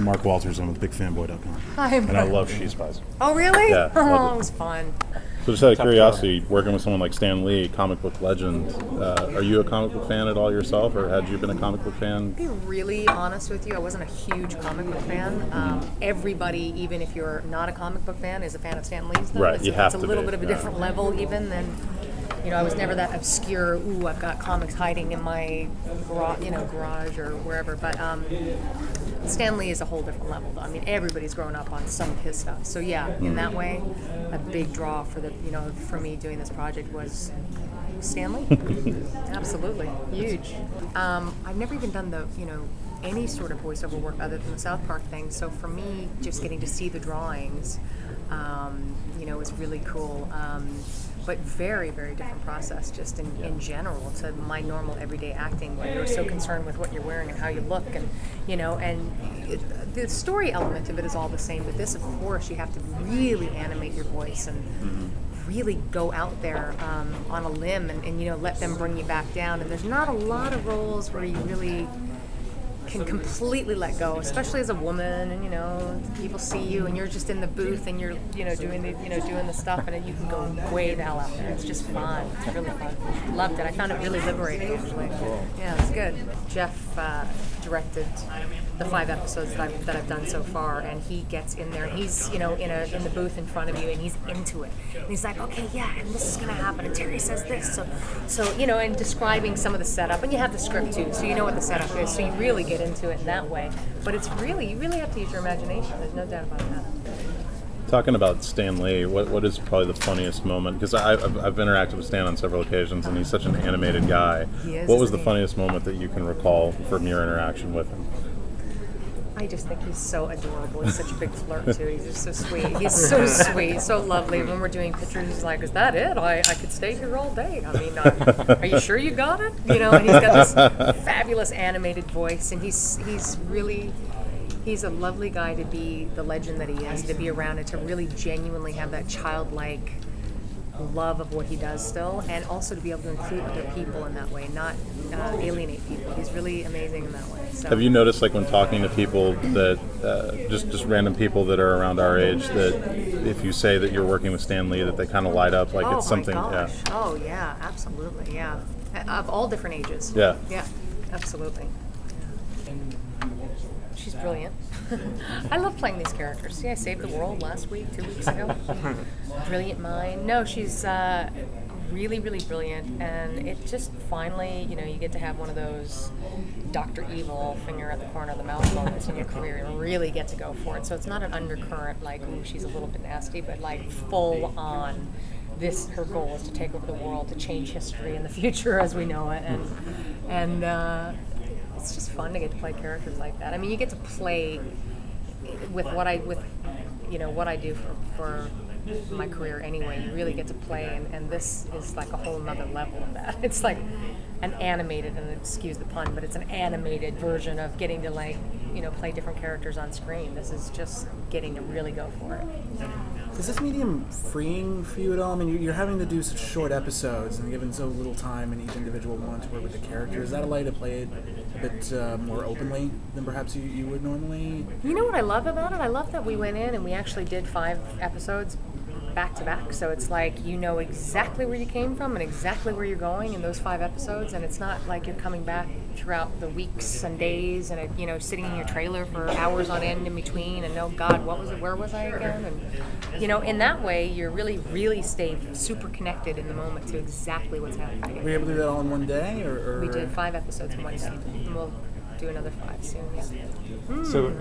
Mark Walters. I'm with bigfanboy.com. Hi, And I love She Spies. Oh, really? Yeah, Oh, love it it. was fun. So just out of curiosity, working with someone like Stan Lee, comic book legend, are you a comic book fan at all yourself, or had you been a comic book fan? To be really honest with you, I wasn't a huge comic book fan. Everybody, even if you're not a comic book fan, is a fan of Stan Lee's. Though. Right, It's, you have it's to a little be, bit of a yeah. different level even than, I was never that obscure, I've got comics hiding in my garage or wherever. But Stan Lee is a whole different level, though. I mean, everybody's grown up on some of his stuff. So yeah, in that way, a big draw for for me doing this project was Stan Lee. Absolutely, huge. I've never even done any sort of voiceover work other than the South Park thing. So for me, just getting to see the drawings, was really cool. But very, very different process just in general to my normal everyday acting, where you're so concerned with what you're wearing and how you look, and the story element of it is all the same, but this, of course, you have to really animate your voice and really go out there on a limb and let them bring you back down. And there's not a lot of roles where you really can completely let go, especially as a woman, and people see you and you're just in the booth and you're doing the stuff, and you can go way the hell out there. It's just fun. It's really fun. Loved it. I found it really liberating, actually. Yeah, it's good. Jeff directed the 5 episodes that I've done so far, and he gets in there and he's in the booth in front of you, and he's into it. And he's like, okay, yeah, and this is gonna happen, and Terry says this, so and describing some of the setup, and you have the script too, so you know what the setup is, so you really get into it in that way. But you really have to use your imagination. There's no doubt about that. Talking about Stan Lee, what is probably the funniest moment? Because I've interacted with Stan on several occasions, and he's such an animated guy. He is, what was the isn't he? funniest moment that you can recall from your interaction with him? I just think he's so adorable. He's such a big flirt, too. He's just so sweet. He's so sweet, so lovely. When we're doing pictures, he's like, is that it? I could stay here all day. I mean, are you sure you got it? And he's got this fabulous animated voice, and he's a lovely guy to be the legend that he is, to be around and to really genuinely have that childlike love of what he does still, and also to be able to include other people in that way, not alienate people. He's really amazing in that way. So. Have you noticed, like when talking to people that just random people that are around our age, that if you say that you're working with Stan Lee, that they kind of light up like it's something? Oh my gosh. Yeah. Oh yeah, absolutely. Yeah, of all different ages. Yeah. Yeah, absolutely. Yeah. She's brilliant. I love playing these characters. See, I saved the world last week, 2 weeks ago. Brilliant mind. No, she's really, really brilliant, and it just finally, you get to have one of those Dr. Evil finger at the corner of the mouth moments in your career and really get to go for it. So it's not an undercurrent like, ooh, she's a little bit nasty, but like full on. Her goal is to take over the world, to change history in the future as we know it, and it's just fun to get to play characters like that. I mean, you get to play with what I do for my career anyway. You really get to play, and this is like a whole nother level of that. It's like an animated, and excuse the pun, but it's an animated version of getting to play different characters on screen. This is just getting to really go for it. Is this medium freeing for you at all? I mean, you're having to do such short episodes and given so little time in each individual one to work with the character. Is that allow you to play it a bit more openly than perhaps you would normally? You know what I love about it? I love that we went in and we actually did 5 episodes back to back. So it's like you know exactly where you came from and exactly where you're going in those 5 episodes, and it's not like you're coming back throughout the weeks and days and sitting in your trailer for hours on end in between and oh God, what was it? Where was I again? And in that way you're really stay super connected in the moment to exactly what's happening. Were you able to do that all in one day, or? We did 5 episodes in one day, and we'll do another 5 soon. Yeah. So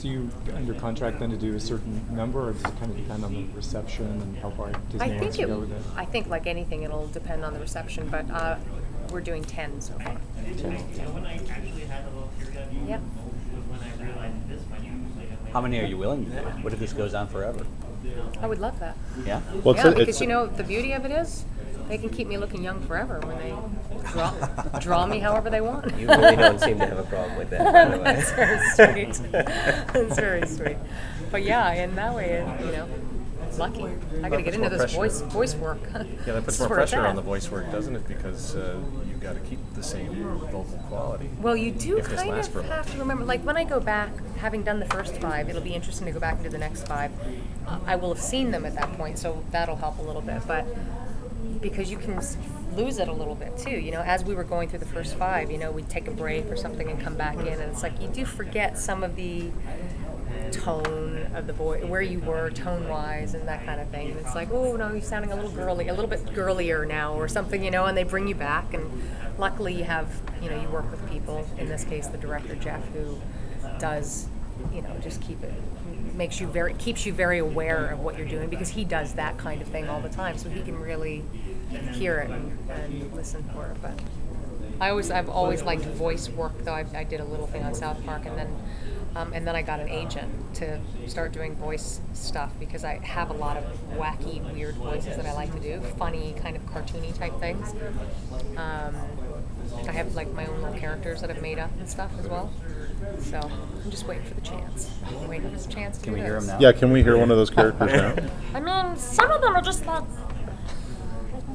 you under contract then to do a certain number, or does it kind of depend on the reception and how far Disney wants to go with it? I think like anything, it'll depend on the reception, but we're doing 10 so far. 10. Yeah. How many are you willing to do? What if this goes on forever? I would love that. Yeah? Well, Yeah, because the beauty of it is they can keep me looking young forever when they draw me however they want. You really don't seem to have a problem with that, by the way. That's very sweet. That's very sweet. But yeah, in that way, lucky. I got to get into this voice work. Yeah, that This puts is more where it's pressure at. on the voice work, doesn't it? Because you've got to keep the same vocal quality. Well, you do if this kind lasts of for a while. have to remember, like when I go back, having done the first 5, it'll be interesting to go back and do the next 5. I will have seen them at that point, so that'll help a little bit. But because you can lose it a little bit too, as we were going through the first 5, we'd take a break or something and come back in, and it's like you do forget some of the tone of the voice, where you were tone-wise and that kind of thing. And it's like, oh no, you're sounding a little girly, a little bit girlier now or something, and they bring you back. And luckily you have, you work with people, in this case the director Jeff, who does, just keeps you very aware of what you're doing, because he does that kind of thing all the time, so he can really hear it and listen for it. But I've always liked voice work, though. I did a little thing on South Park, and then I got an agent to start doing voice stuff, because I have a lot of wacky, weird voices that I like to do, funny, kind of cartoony type things. I have like my own little characters that I've made up and stuff as well. So I'm just waiting for the chance. I'm waiting for the chance to Can do we hear this. him now? Yeah, can we hear one of those characters now? I mean, some of them are just like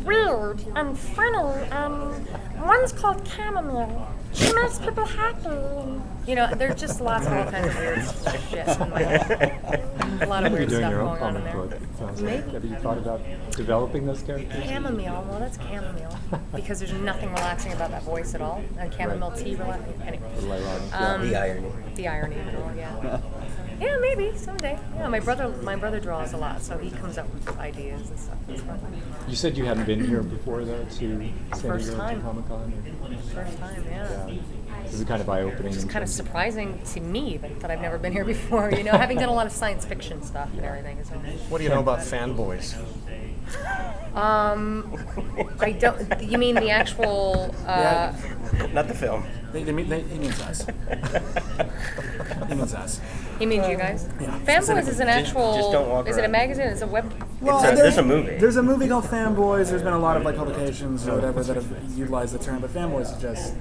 weird and funny, and one's called Chamomile. She makes people happy. There's just lots of all kinds of weird shit in my head. A lot of You're weird doing stuff your own going on in comic there. book. It sounds Maybe. like. Have you thought about developing those characters? Chamomile, well, that's chamomile, because there's nothing relaxing about that voice at all. And chamomile tea, anyway. Little ironic. The irony. The irony of it all, yeah. Yeah, maybe someday. Yeah, my brother draws a lot, so he comes up with ideas and stuff. It's fun. You said you hadn't been here before, though, to San First Diego time. Comic Con. First time, yeah. This is kind of eye-opening. It's kind of surprising to me that I've never been here before. Having done a lot of science fiction stuff and everything. So. What do you know about Fanboys? I don't. You mean the actual? Not the film. He means us. He means us. He means you guys. Yeah. Fanboys is an actual. just don't walk is it a around. magazine? It's a web. There's a movie. There's a movie called Fanboys. There's been a lot of publications or whatever that have utilized the term, but Fanboys is just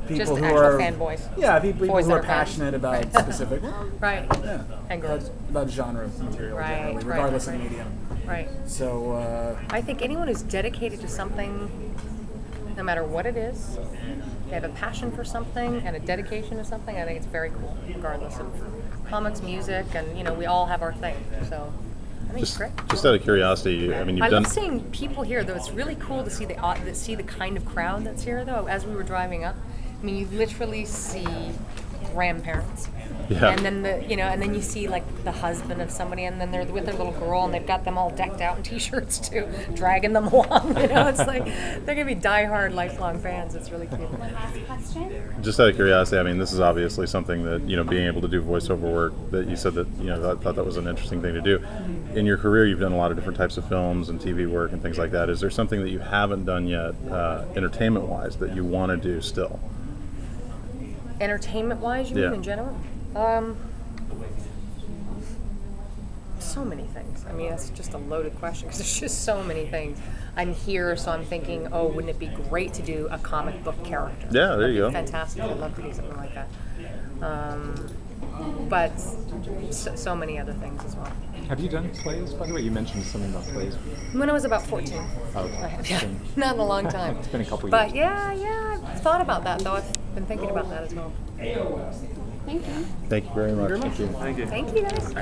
people Just who actual are fanboys. Yeah, people Boys who that are are fans. passionate about specific Right. yeah, And girls. about genre material Right, generally, right, regardless right. of medium. Right. So I think anyone who's dedicated to something, no matter what it is, they have a passion for something and a dedication to something. I think it's very cool, regardless of comics, music, and we all have our thing. So I think it's great. Just out of curiosity, I mean, you've I done. love seeing people here, though. It's really cool to see the kind of crowd that's here, though. As we were driving up, I mean, you literally see grandparents. Yeah. And then and then you see like the husband of somebody, and then they're with their little girl, and they've got them all decked out in t-shirts too, dragging them along. It's like they're gonna be diehard, lifelong fans. It's really cute. Last question. Just out of curiosity, I mean, this is obviously something that, being able to do voiceover work, that you said that, I thought that was an interesting thing to do. In your career, you've done a lot of different types of films and TV work and things like that. Is there something that you haven't done yet, entertainment-wise, that you want to do still? Entertainment-wise, you Yeah. mean in general? So many things. I mean, that's just a loaded question, because there's just so many things. I'm here, so I'm thinking, oh, wouldn't it be great to do a comic book character? Yeah, there you go. Fantastic. I'd love to do something like that. But so many other things as well. Have you done plays, by the way? You mentioned something about plays. When I was about 14. Oh, okay. I have, yeah, not in a long time. It's been a couple But years. yeah, I've thought about that, though. I've been thinking about that as well. Thank you. Thank you very much. Thank you, guys.